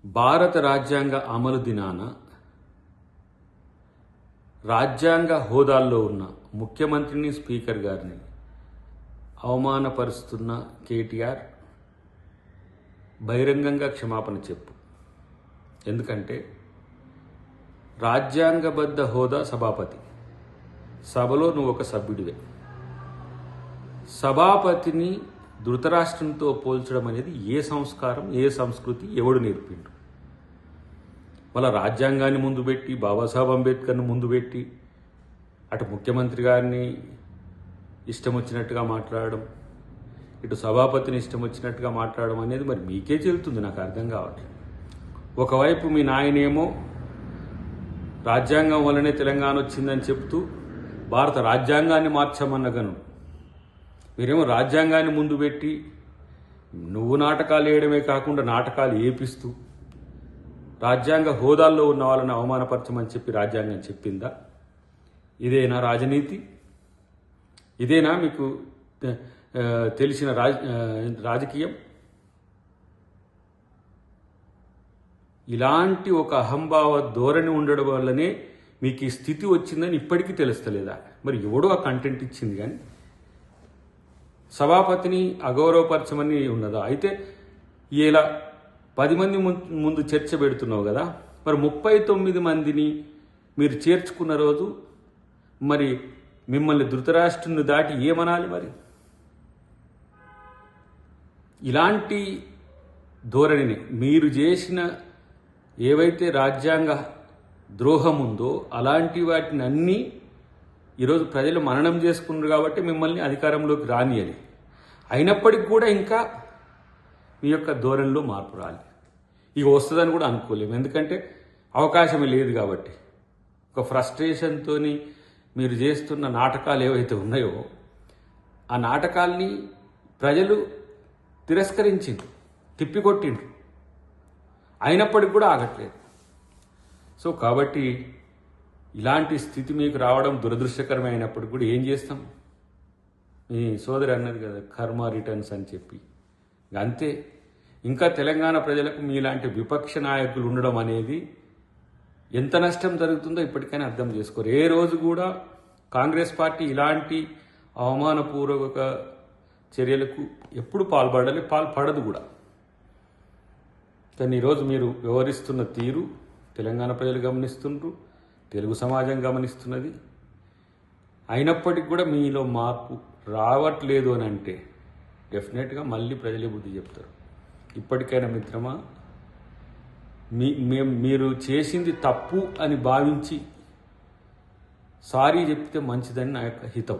భారత రాజ్యాంగ అమలు దినాన రాజ్యాంగ హోదాల్లో ఉన్న ముఖ్యమంత్రిని, స్పీకర్ గారిని అవమానపరుస్తున్న కేటీఆర్ బహిరంగంగా క్షమాపణ చెప్పు. ఎందుకంటే రాజ్యాంగబద్ధ హోదా సభాపతి, సభలో నువ్వు ఒక సభ్యుడివే. సభాపతిని ధృతరాష్ట్రంతో పోల్చడం అనేది ఏ సంస్కారం, ఏ సంస్కృతి, ఎవడు నేర్పిండు? మళ్ళీ రాజ్యాంగాన్ని ముందు పెట్టి, బాబాసాహెబ్ అంబేద్కర్ని ముందు పెట్టి, అటు ముఖ్యమంత్రి గారిని ఇష్టం వచ్చినట్టుగా మాట్లాడడం, ఇటు సభాపతిని ఇష్టం వచ్చినట్టుగా మాట్లాడడం అనేది మరి మీకే చెల్లుతుంది, నాకు అర్థం కావట్లేదు. ఒకవైపు మీ నాయనేమో రాజ్యాంగం వల్లనే తెలంగాణ వచ్చిందని చెప్తూ భారత రాజ్యాంగాన్ని మార్చామన్నగను, మీరేమో రాజ్యాంగాన్ని ముందు పెట్టి నువ్వు నాటకాలు వేయడమే కాకుండా నాటకాలు ఏపిస్తూ రాజ్యాంగ హోదాల్లో ఉన్న వాళ్ళని అవమానపరచమని చెప్పి రాజ్యాంగం చెప్పిందా? ఇదేనా రాజనీతి? ఇదేనా మీకు తెలిసిన రాజకీయం? ఇలాంటి ఒక అహంభావ ధోరణి ఉండడం వల్లనే మీకు ఈ స్థితి వచ్చిందని ఇప్పటికీ తెలుస్తలేదా? మరి ఎవడో ఆ కంటెంట్ ఇచ్చింది కానీ సభాపతిని అగౌరవపరచమని ఉన్నదా? అయితే ఇలా 10 మంది ముందు చర్చ పెడుతున్నావు కదా, మరి 39 మందిని మీరు చేర్చుకున్న రోజు మరి మిమ్మల్ని ధృతరాష్ట్రుని దాటి ఏమనాలి? మరి ఇలాంటి ధోరణిని మీరు చేసిన ఏవైతే రాజ్యాంగ ద్రోహం ఉందో అలాంటి వాటిని అన్నీ ఈరోజు ప్రజలు మననం చేసుకున్నారు కాబట్టి మిమ్మల్ని అధికారంలోకి రానియని. అయినప్పటికీ కూడా ఇంకా మీ యొక్క ధోరణిలో మార్పు రాలి. ఇక వస్తుందని కూడా అనుకోలేము, ఎందుకంటే అవకాశమే లేదు కాబట్టి. ఒక ఫ్రస్ట్రేషన్తో మీరు చేస్తున్న నాటకాలు ఏవైతే ఉన్నాయో ఆ నాటకాల్ని ప్రజలు తిరస్కరించిండ్రు, తిప్పికొట్టిండ్రు. అయినప్పటికీ కూడా ఆగట్లేదు. సో కాబట్టి ఇలాంటి స్థితి మీకు రావడం దురదృష్టకరమే. అయినప్పుడు కూడా ఏం చేస్తాం? మీ సోదరి అన్నది కదా, కర్మ రిటర్న్స్ అని చెప్పి. అంతే. ఇంకా తెలంగాణ ప్రజలకు మీలాంటి విపక్ష నాయకులు ఉండడం అనేది ఎంత నష్టం జరుగుతుందో ఇప్పటికైనా అర్థం చేసుకోరు. ఏ రోజు కూడా కాంగ్రెస్ పార్టీ ఇలాంటి అవమానపూర్వక చర్యలకు ఎప్పుడు పాల్పడదు కూడా. కానీ ఈరోజు మీరు వ్యవహరిస్తున్న తీరు తెలంగాణ ప్రజలు గమనిస్తుండ్రు, తెలుగు సమాజం గమనిస్తున్నది. అయినప్పటికీ కూడా మీలో మార్పు రావట్లేదు అని అంటే డెఫినెట్గా మళ్ళీ ప్రజలే బుద్ధి చెప్తారు. ఇప్పటికైనా మిత్రమా, మీరు చేసింది తప్పు అని భావించి సారీ చెప్తే మంచిదని నా యొక్క హితం.